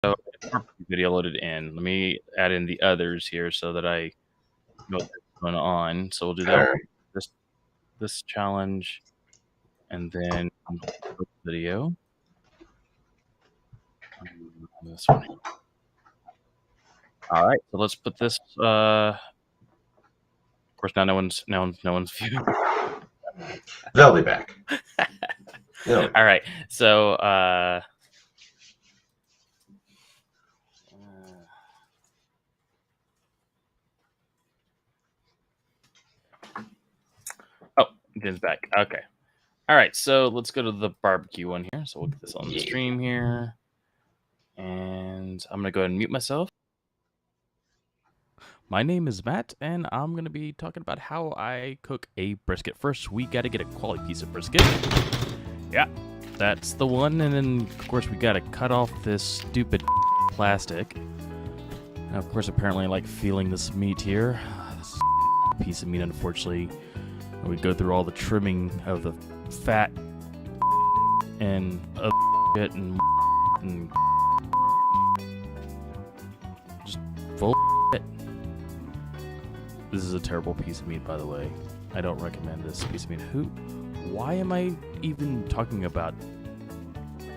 So video loaded in. Let me add in the others here so that I know what's going on. So we'll do that All one, right. this challenge, and then video. This one. All right, so let's put this. Of course, now no one's viewing. They'll be back. All right, so oh, Jen's back. Okay. All right, so let's go to the barbecue one here. So we'll get this on the stream here. And I'm going to go ahead and mute myself. My name is Matt, and I'm going to be talking about how I cook a brisket. First, we got to get a quality piece of brisket. Yeah, that's the one. And then, of course, we got to cut off this stupid plastic. And, of course, apparently I like feeling this meat here. This piece of meat, unfortunately. We go through all the trimming of the fat and other shit and just full shit. This is a terrible piece of meat, by the way. I don't recommend this piece of meat. Why am I even talking about?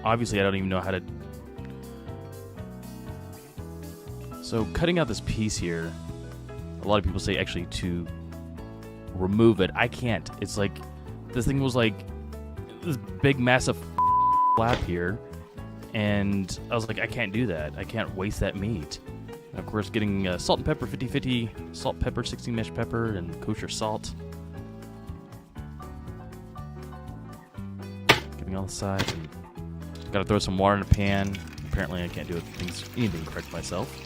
Obviously, I don't even know how to. So cutting out this piece here, a lot of people say actually to remove it. I can't. It's like this thing was like this big massive flap here, and I was like, I can't do that. I can't waste that meat. And of course, getting salt and pepper 50-50, salt, pepper, 16 mesh pepper, and kosher salt. Getting all the sides, and gotta throw some water in a pan. Apparently, I can't do anything correct myself.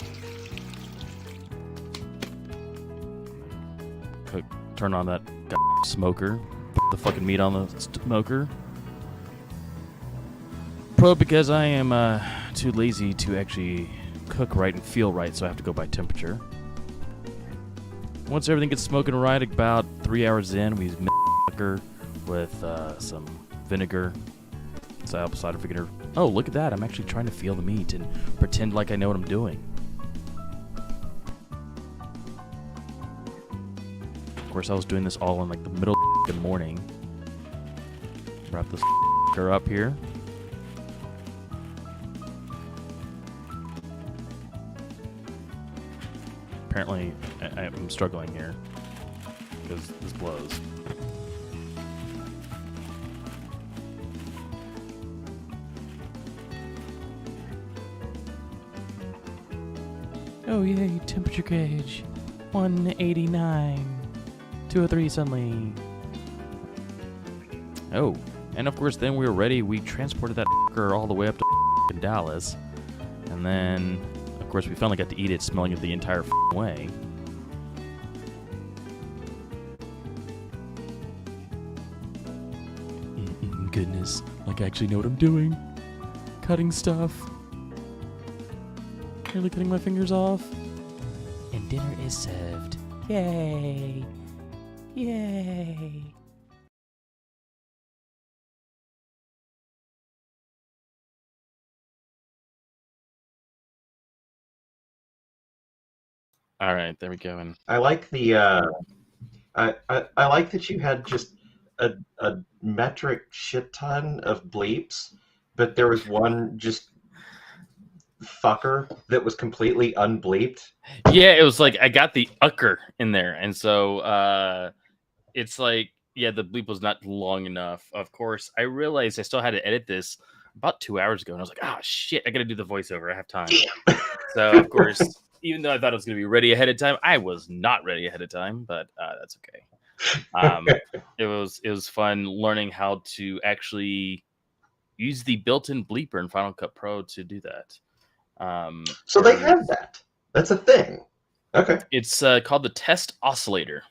Turn on that smoker. Put the fucking meat on the smoker. Because I am too lazy to actually cook right and feel right, so I have to go by temperature. Once everything gets smoking right, about 3 hours in, we mix with some vinegar, apple cider vinegar. Oh, look at that! I'm actually trying to feel the meat and pretend like I know what I'm doing. Of course, I was doing this all in like the middle of the morning. Wrap this up here. Apparently, I'm struggling here because this blows. Oh yay, temperature gauge 189. 203 suddenly. Oh, and of course, then we were ready. We transported that all the way up to Dallas, and then, of course, we finally got to eat it, smelling it the entire way. Goodness, like I actually know what I'm doing. Cutting stuff. Nearly cutting my fingers off. And dinner is served. Yay! Yay! All right, there we go. And I like the I like that you had just a metric shit ton of bleeps, but there was one just fucker that was completely unbleeped. Yeah, it was like I got the ucker in there, and so it's like, yeah, the bleep was not long enough. Of course, I realized I still had to edit this about 2 hours ago, and I was like, ah, shit, I gotta do the voiceover. I have time. Damn. So, of course, even though I thought it was gonna be ready ahead of time, I was not ready ahead of time, but that's okay. It was fun learning how to actually use the built-in bleeper in Final Cut Pro to do that. So they have that. That's a thing. Okay. It's called the Test Oscillator.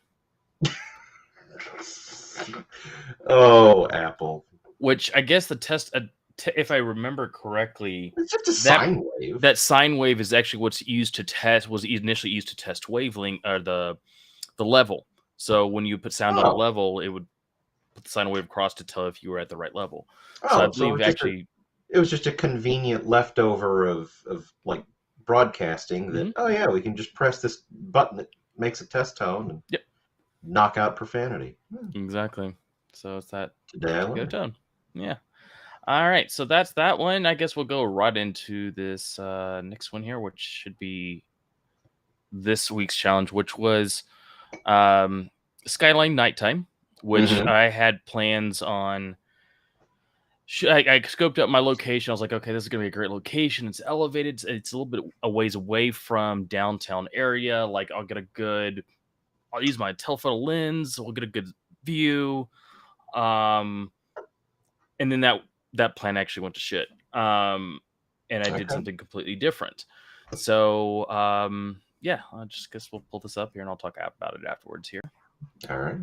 Oh, Apple. Which I guess the test, if I remember correctly, it's just a sine wave. That sine wave is actually what's used to test. Was initially used to test wavelength or the level. So when you put sound on a level, it would put the sine wave across to tell if you were at the right level. So I believe actually it was just a convenient leftover of like broadcasting that, Mhm. oh yeah, we can just press this button that makes a test tone and Yep. knock out profanity. Exactly. So it's that Today I particular learned. tone. Yeah. All right. So that's that one. I guess we'll go right into this next one here, which should be this week's challenge, which was Skyline Nighttime, which Mm-hmm. I had plans on. I scoped up my location. I was like, okay, this is going to be a great location. It's elevated. It's a little bit a ways away from downtown area. Like, I'll use my telephoto lens. We'll get a good view. Um, and then that plan actually went to shit. And I did Okay. something completely different. So, yeah, I just guess we'll pull this up here and I'll talk about it afterwards here. All right.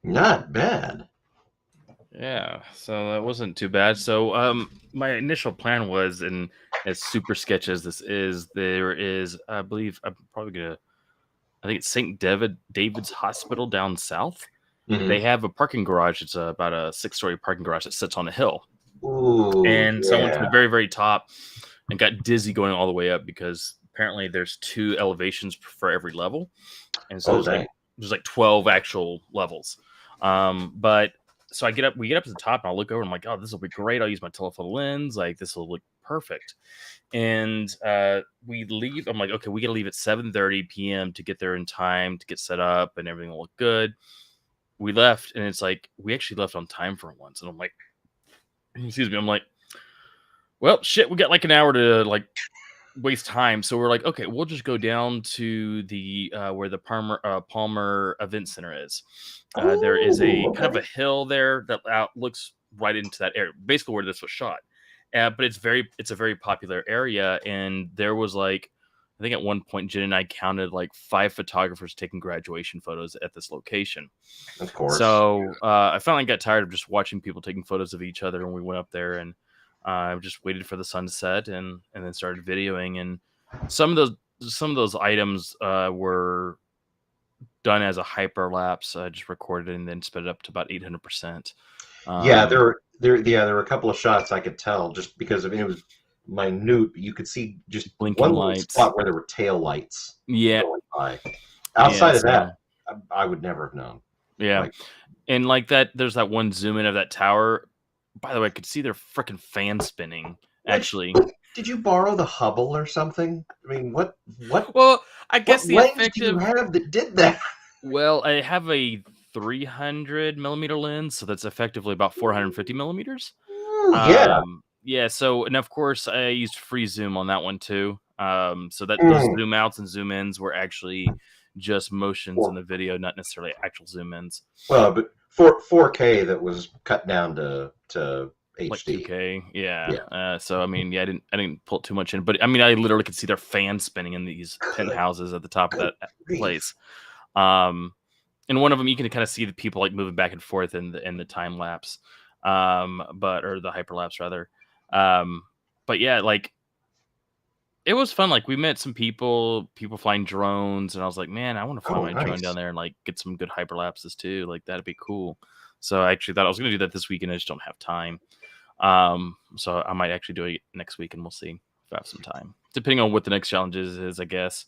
Not bad. Yeah, so that wasn't too bad. So, my initial plan was, and as super sketch as this is, there is, I believe, I think it's David's Hospital down south. Mm-hmm. They have a parking garage. It's about a 6-story parking garage that sits on a hill. Ooh, And so I went to yeah. the very, very top and got dizzy going all the way up because apparently there's 2 elevations for every level, and so Oh, dang. there's like 12 actual levels. But so we get up to the top, and I'll look over, and I'm like, oh, this will be great. I'll use my telephoto lens. Like, this will look perfect. And we leave. I'm like, okay, we got to leave at 7:30 p.m. to get there in time to get set up, and everything will look good. We left, and it's like we actually left on time for once, and I'm like, excuse me, I'm like, well, shit, we got like an hour to like waste time. So we're like, okay, we'll just go down to the where the Palmer Event Center is. There is a Ooh, kind of okay. a hill there that looks right into that area, basically where this was shot. But it's a very popular area, and there was like, I think at one point Jen and I counted like 5 photographers taking graduation photos at this location. Of course. So I finally got tired of just watching people taking photos of each other, and we went up there and just waited for the sun to set and then started videoing. And some of those items were done as a hyperlapse. I just recorded and then sped it up to about 800%. Yeah, there were a couple of shots I could tell just because it was minute. You could see just Blinking one little lights. spot where there were tail lights Yeah. going by. Outside of So, that, I would never have known. yeah. Like, And like that, there's that one zoom in of that tower. By the way, I could see their freaking fan spinning. Actually, did you borrow the Hubble or something? I mean, what well, I guess the lens do you effective. have that did that? Well, I have a 300 millimeter lens, so that's effectively about 450 millimeters. Ooh, yeah. Yeah. So, and of course, I used free zoom on that one too. So that those zoom outs and zoom ins were actually just motions in the video, not necessarily actual zoom ins. Well, but 4K that was cut down to Like HD. 2K, yeah. Yeah. So I mean, yeah, I didn't pull too much in, but I mean, I literally could see their fans spinning in these penthouses at the top of that place. In one of them, you can kind of see the people like moving back and forth in the time lapse, or the hyperlapse rather. But yeah, like it was fun. Like we met some people flying drones, and I was like, man, I want to fly my drone Nice. down there and like get some good hyperlapses too. Like that'd be cool. So I actually thought I was going to do that this weekend. I just don't have time. So I might actually do it next week, and we'll see if I have some time, depending on what the next challenge is, I guess.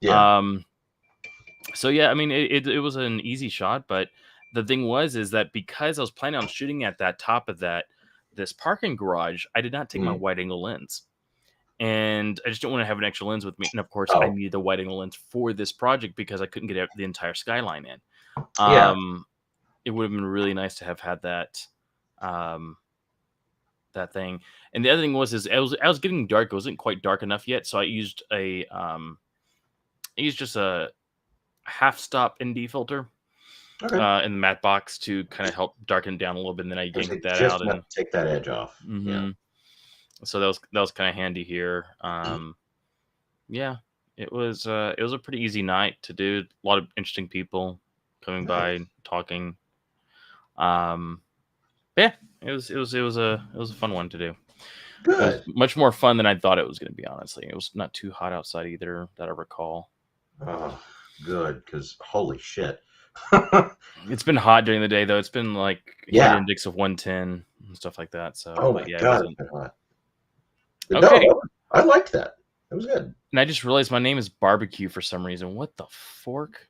Yeah. So yeah, I mean, it was an easy shot, but the thing is that because I was planning on shooting at that top of this parking garage, I did not take my wide angle lens, and I just don't want to have an extra lens with me. And of course, I needed the wide angle lens for this project because I couldn't get the entire skyline in. It would have been really nice to have had that. That thing. And the other thing was I was getting dark. It wasn't quite dark enough yet, so I used just a half stop ND filter in the matte box to kind of help darken it down a little bit, and then I yanked that out and take that edge off. Yeah. So that was kind of handy here. Yeah, it was a pretty easy night to do. A lot of interesting people coming by, talking. Yeah, it was a fun one to do. Good. It was much more fun than I thought it was going to be. Honestly, it was not too hot outside either, that I recall. Oh, good, because holy shit. It's been hot during the day though. It's been like heat index of 110 and stuff like that. So my god, it's been hot. Okay. No, I liked that. It was good. And I just realized my name is Barbecue for some reason. What the fork?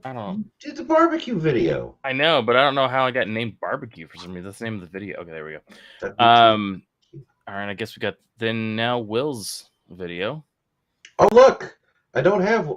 I don't did the barbecue video. I know, but I don't know how I got named Barbecue for some reason. That's the name of the video. Okay, there we go. All right, I guess we got then now Will's video. Oh look, I don't have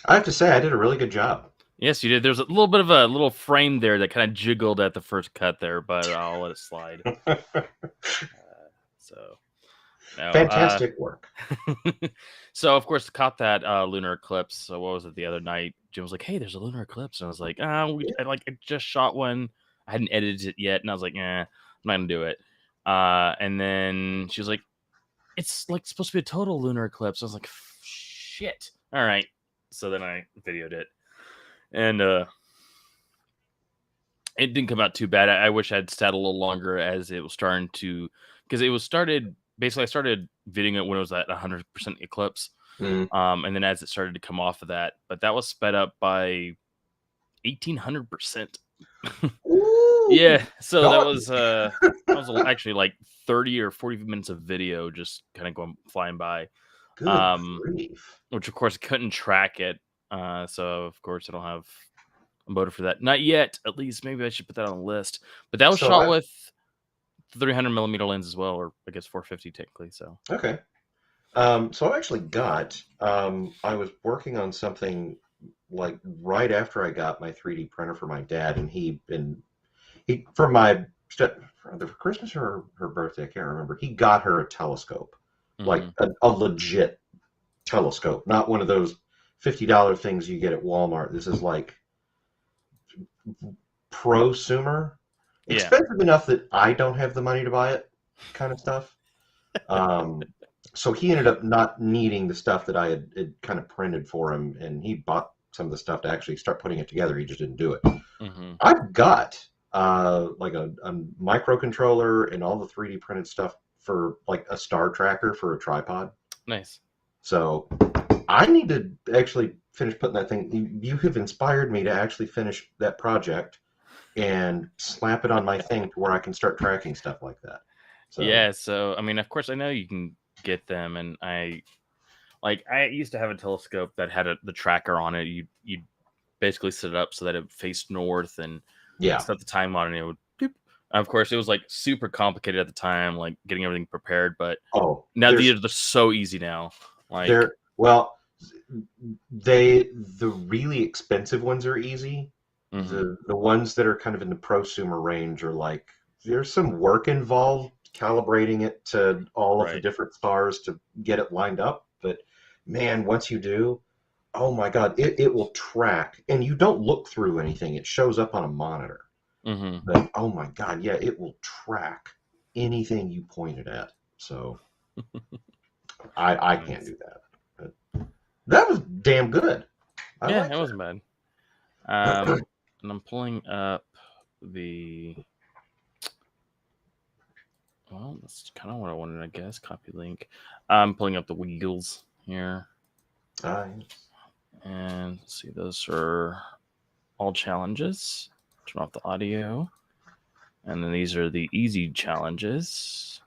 I have to say, I did a really good job. Yes, you did. There's a little bit of a little frame there that kind of jiggled at the first cut there, but I'll let it slide. Fantastic work. So, of course, caught that lunar eclipse. So, what was it the other night? Jim was like, "Hey, there's a lunar eclipse," and I was like, I just shot one. I hadn't edited it yet, and I was like, I'm not gonna do it. And then she was like, "It's like supposed to be a total lunar eclipse." I was like, "Shit!" All right. So then I videoed it, and it didn't come out too bad. I wish I'd sat a little longer as it was starting to, because it was started. Basically, I started videoing it when it was at 100% eclipse, and then as it started to come off of that, but that was sped up by 1,800%. Yeah, so that was actually like 30 or 40 minutes of video just kind of going flying by. Good grief. Which of course couldn't track it, so of course I don't have motor for that. Not yet, at least. Maybe I should put that on the list. But that was So shot with 300 millimeter lens as well, or I guess 450 technically. So okay. So I actually got. I was working on something like right after I got my 3D printer for my dad, and he for my for Christmas or her birthday, I can't remember. He got her a telescope, like a legit telescope, not one of those $50 things you get at Walmart. This is like prosumer, expensive enough that I don't have the money to buy it, kind of stuff. So he ended up not needing the stuff that I had kind of printed for him, and he bought some of the stuff to actually start putting it together. He just didn't do it. I've got like a microcontroller and all the 3D printed stuff for like a star tracker for a tripod. Nice. So I need to actually finish putting that thing. You have inspired me to actually finish that project and slap it on my thing to where I can start tracking stuff like that. So. Yeah, so I mean, of course, I know you can get them, and I used to have a telescope that had the tracker on it. You basically set it up so that it faced north, and set the time on it. And it would. Doop. Of course, it was like super complicated at the time, like getting everything prepared. But now they're so easy now. Like the really expensive ones are easy. The ones that are kind of in the prosumer range are like there's some work involved calibrating it to all of the different stars to get it lined up. But man, once you do, oh my God, it will track, and you don't look through anything. It shows up on a monitor. But oh my God, yeah, it will track anything you point it at. So I can't do that. But that was damn good. It wasn't bad. And I'm pulling up well, that's kind of what I wanted, I guess. Copy link. I'm pulling up the wheels here. And let's see, those are all challenges. Turn off the audio. And then these are the easy challenges.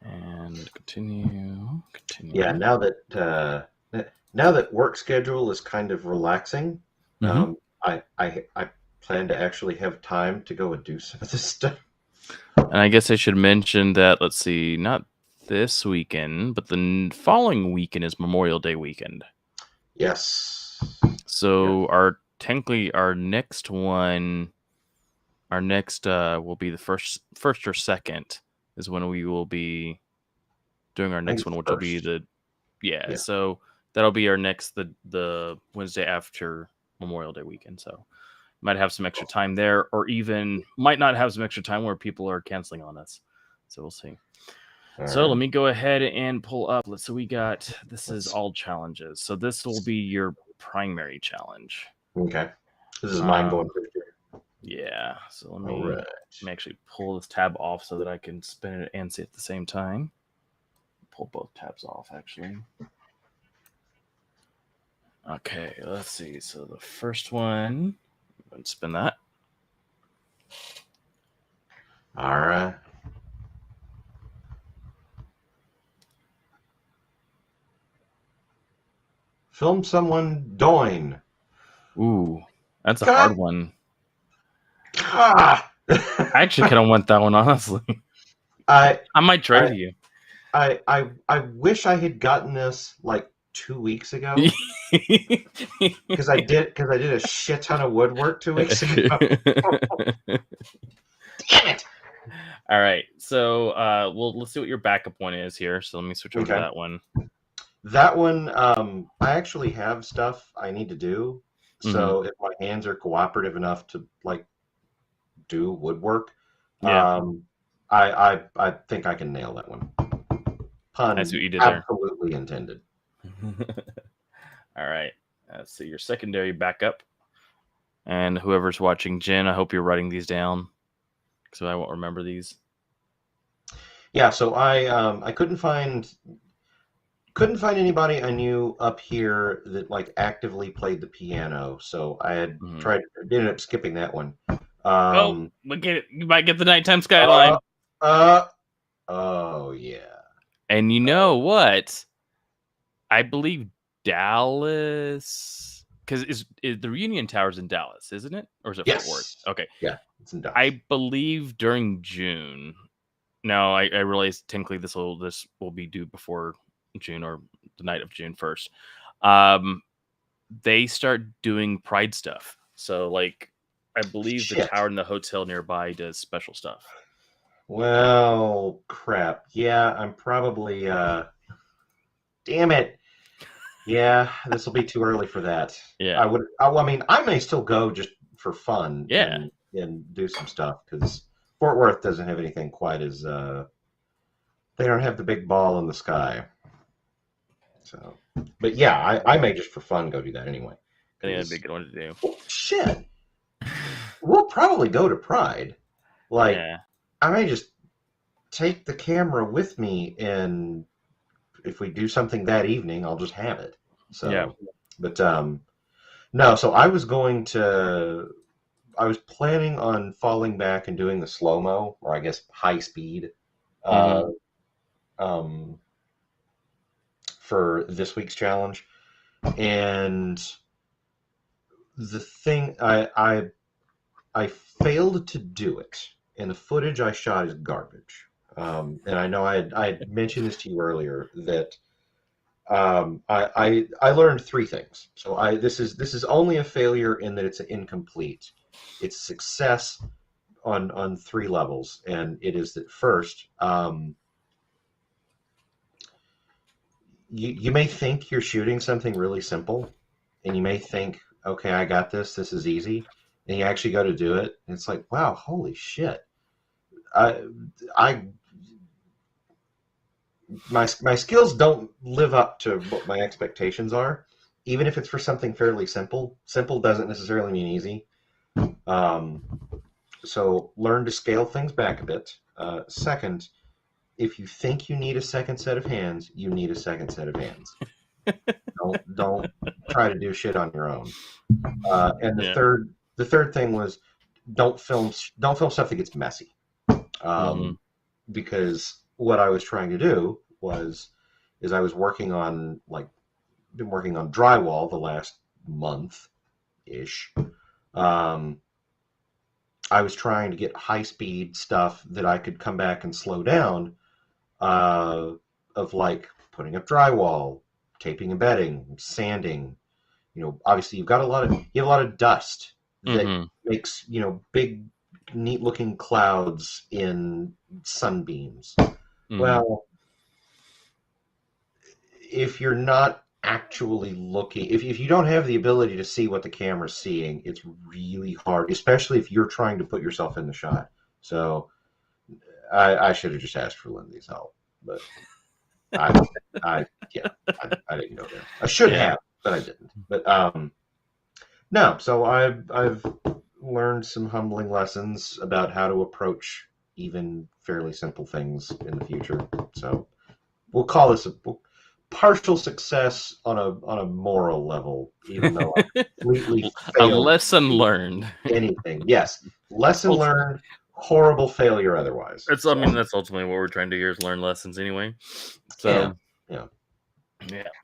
And continue. Yeah, now that work schedule is kind of relaxing, I plan to actually have time to go and do some of this stuff. And I guess I should mention that, let's see, not this weekend, but the following weekend is Memorial Day weekend. Yes. So our next one, will be the first or second is when we will be doing our next one, which will be so that'll be our next, the Wednesday after Memorial Day weekend. So might have some extra time there, or even might not have some extra time where people are canceling on us. So we'll see. So let me go ahead and pull up. So we got, this is all challenges. So this will be your primary challenge. Okay. This is mine going first here. Yeah. So let me actually pull this tab off so that I can spin it and see it at the same time. Pull both tabs off, actually. Okay, let's see. So the first one, and spin that. All right. Film someone doing. Ooh, that's a hard one. I actually kind of want that one, honestly. I might try to you. I wish I had gotten this like 2 weeks ago. Because I did a shit ton of woodwork 2 weeks ago. Damn it! All right, so let's see what your backup one is here. So let me switch over to that one. That one, I actually have stuff I need to do. So if my hands are cooperative enough to like do woodwork, I think I can nail that one. Pun That's what you did absolutely intended. All right. So your secondary backup, and whoever's watching, Jen, I hope you're writing these down because I won't remember these. Yeah. So I couldn't find anybody I knew up here that like actively played the piano. So I had ended up skipping that one. Look at it. You might get the nighttime skyline. Oh yeah. And you know what? I believe Dallas because is the reunion tower's in Dallas, isn't it, or is it Fort Worth? Yes. Okay, Yeah, it's in Dallas. I believe during June. Now I realize technically this will be due before June or the night of June 1st. They start doing Pride stuff. So like, I believe the Shit. tower in the hotel nearby does special stuff. Well, crap. Yeah, I'm probably. Damn it. Yeah, this will be too early for that. Yeah. I mean, I may still go just for fun. Yeah. And do some stuff because Fort Worth doesn't have anything quite as. They don't have the big ball in the sky. So, but yeah, I may just for fun go do that anyway. I think that'd be a good one to do. Oh, shit. We'll probably go to Pride. Like, Yeah. I may just take the camera with me, and if we do something that evening, I'll just have it. So, Yeah. But no. So I was planning on falling back and doing the slow mo, or I guess high speed, for this week's challenge, and the thing I failed to do it, and the footage I shot is garbage. And I know I had mentioned this to you earlier that I learned three things. So this is only a failure in that it's incomplete. It's success on three levels, and it is that first, you may think you're shooting something really simple, and you may think, okay, I got this. This is easy. And you actually go to do it, and it's like, wow, holy shit. My skills don't live up to what my expectations are, even if it's for something fairly simple. Simple doesn't necessarily mean easy. So learn to scale things back a bit. Second, if you think you need a second set of hands, you need a second set of hands. Don't try to do shit on your own. And the third thing was don't film stuff that gets messy. Because what I was trying to do is I was working on been working on drywall the last month ish. I was trying to get high speed stuff that I could come back and slow down, of like putting up drywall, taping and bedding, sanding. Obviously you have a lot of dust that makes, big, neat looking clouds in sunbeams. Well, if you're not actually looking, if you don't have the ability to see what the camera's seeing, it's really hard, especially if you're trying to put yourself in the shot. So I should have just asked for Lindsay's help, but I didn't go there. I should have, but I didn't. But no, so I've learned some humbling lessons about how to approach even fairly simple things in the future. So we'll call this a partial success on a moral level, even though I completely failed. A lesson learned. Anything. Yes. Lesson learned, horrible failure otherwise. That's ultimately what we're trying to do here is learn lessons anyway. So yeah.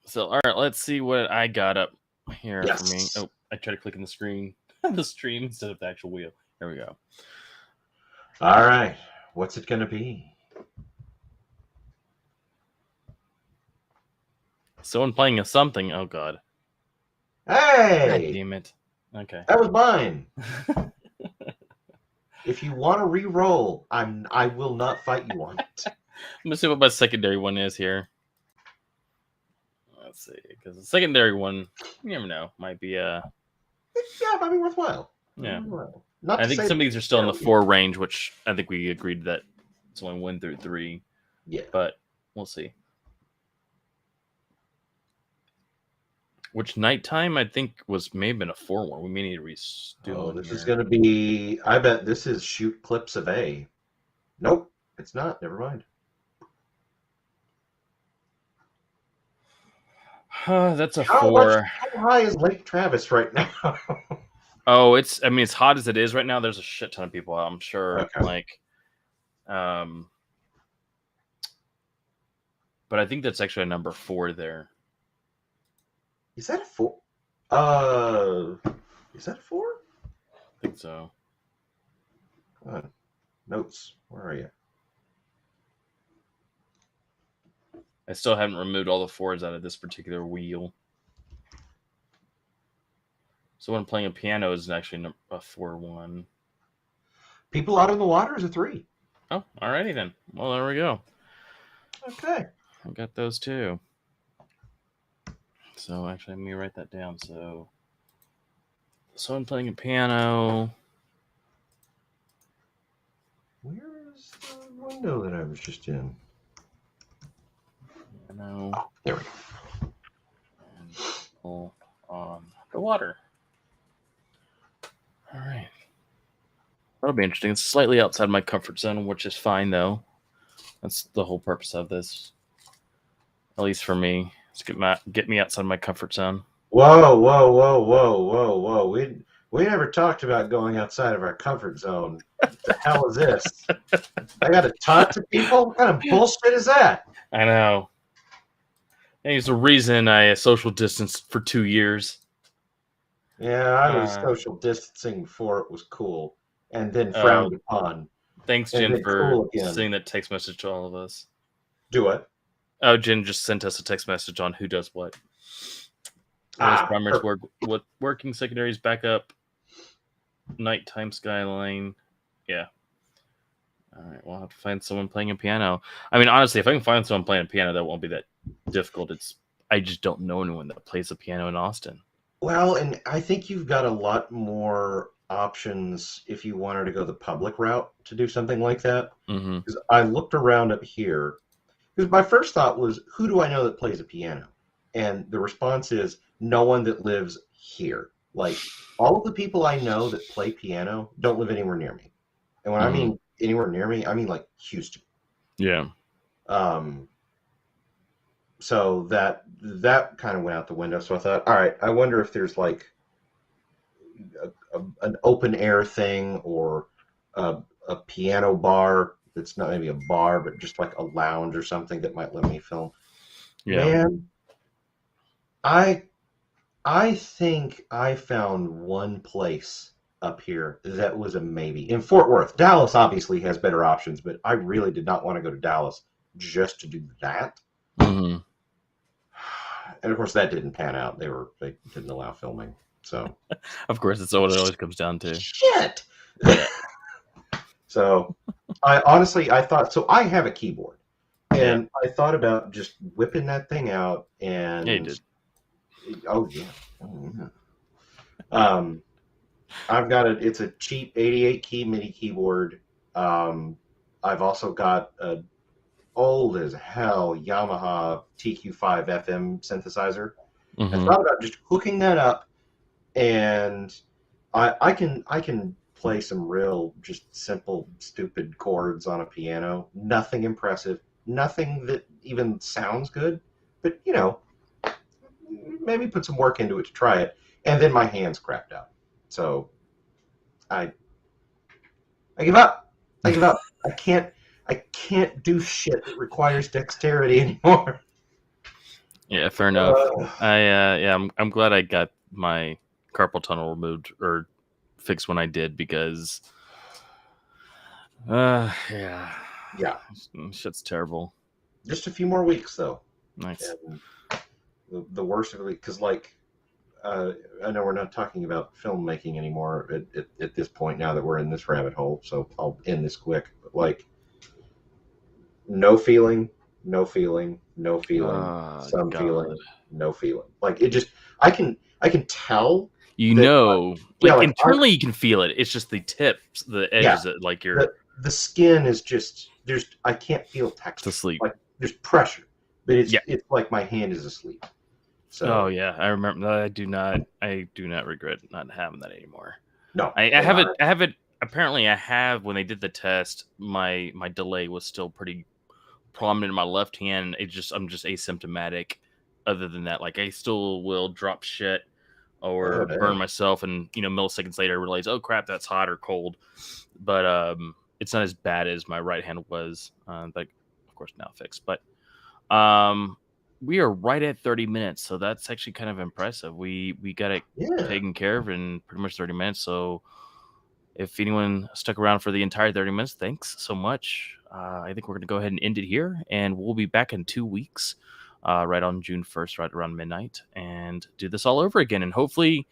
So all right, let's see what I got up here for me. Oh, I tried to click on the screen, the stream instead of the actual wheel. There we go. All right. What's it going to be? Someone playing a something. Oh, God. Hey! God damn it. Okay. That was mine. If you want to re-roll, I will not fight you on it. I'm going to see what my secondary one is here. Let's see. Because the secondary one, you never know, might be Yeah, it might be worthwhile. Yeah. I think some of these are still in the 4 range, which I think we agreed that it's only 1 through 3. Yeah. But we'll see. Which nighttime I think may have been a 4 one. We may need to redo. This is going to be. I bet this is shoot clips of A. Nope, it's not. Never mind. That's a 4. How high is Lake Travis right now? Oh, it's hot as it is right now. There's a shit ton of people out, I'm sure. Okay. But I think that's actually a number 4 there. Is that a 4? Uh, is that 4? I think so. Come on. Notes. Where are you? I still haven't removed all the 4s out of this particular wheel. So when playing a piano is actually a 4-1. People Out on the Water is a 3. Oh, alrighty then. Well, there we go. Okay. I got those too. So actually, let me write that down. So I'm playing a piano. Where is the window that I was just in? Piano. Oh, there we go. And pull on the water. All right. That'll be interesting. It's slightly outside my comfort zone, which is fine though. That's the whole purpose of this. At least for me. It's get me outside my comfort zone. Whoa, whoa, whoa, whoa, whoa, whoa. We never talked about going outside of our comfort zone. What the hell is this? I got to talk to people? What kind of bullshit is that? I know. I think it's the reason I social distanced for 2 years. Yeah, I was social distancing before it was cool, and then frowned upon. Thanks, and Jen, then for cool again. sending that text message to all of us. Do what? Oh, Jen just sent us a text message on who does what. Primaries work with working secondaries backup, nighttime skyline. Yeah. All right, we'll have to find someone playing a piano. I mean, honestly, if I can find someone playing a piano, that won't be that difficult. I just don't know anyone that plays the piano in Austin. Well, and I think you've got a lot more options if you wanted to go the public route to do something like that. Mm-hmm. Because I looked around up here, because my first thought was, who do I know that plays a piano? And the response is, no one that lives here. Like, all of the people I know that play piano don't live anywhere near me. And when I mean anywhere near me, I mean like Houston. Yeah. So that kind of went out the window. So I thought, all right, I wonder if there's like an open air thing or a piano bar that's not maybe a bar, but just like a lounge or something that might let me film. Yeah. Man, I think I found one place up here that was a maybe. In Fort Worth. Dallas obviously has better options, but I really did not want to go to Dallas just to do that. Mm-hmm. And of course that didn't pan out. They didn't allow filming. So of course that's what it always comes down to. Shit. So I thought, so I have a keyboard. And I thought about just whipping that thing out and yeah, you did. Oh yeah. I've got it's a cheap 88 key MIDI keyboard. I've also got a old as hell Yamaha TQ5 FM synthesizer. Mm-hmm. I thought about just hooking that up, and I can play some real just simple stupid chords on a piano. Nothing impressive, nothing that even sounds good, but maybe put some work into it to try it. And then my hands crapped out, so I give up. I give up. I can't do shit that requires dexterity anymore. Yeah, fair enough. I'm glad I got my carpal tunnel removed or fixed when I did, because shit's terrible. Just a few more weeks though. Nice. And the worst of it, because I know we're not talking about filmmaking anymore at this point now that we're in this rabbit hole, so I'll end this quick. But no feeling, some feeling, no feeling. Like it just, I can tell. Internally you can feel it. It's just the tips, the edges, like the skin is just I can't feel texture. To sleep. Like there's pressure, but it's like my hand is asleep. So, I remember that. I do not regret not having that anymore. No, I have it. Apparently, I have. When they did the test, my delay was still pretty prominent in my left hand. I'm just asymptomatic. Other than that, like I still will drop shit or burn myself, and milliseconds later I realize, oh crap, that's hot or cold. But it's not as bad as my right hand was. Like, of course, now fixed. But we are right at 30 minutes, so that's actually kind of impressive. We got it Yeah. taken care of in pretty much 30 minutes. So if anyone stuck around for the entire 30 minutes, thanks so much. I think we're going to go ahead and end it here, and we'll be back in 2 weeks, right on June 1st, right around midnight, and do this all over again, and hopefully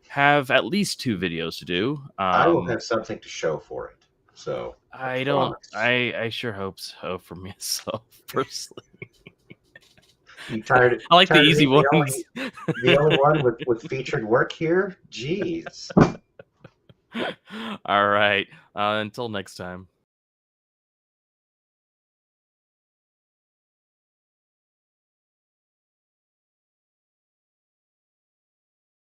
have at least 2 videos to do. I will have something to show for it. So I don't. promise. I sure hope so for myself personally. You tired? I like the tired of easy being ones. the only one with featured work here? Jeez. All right. Until next time.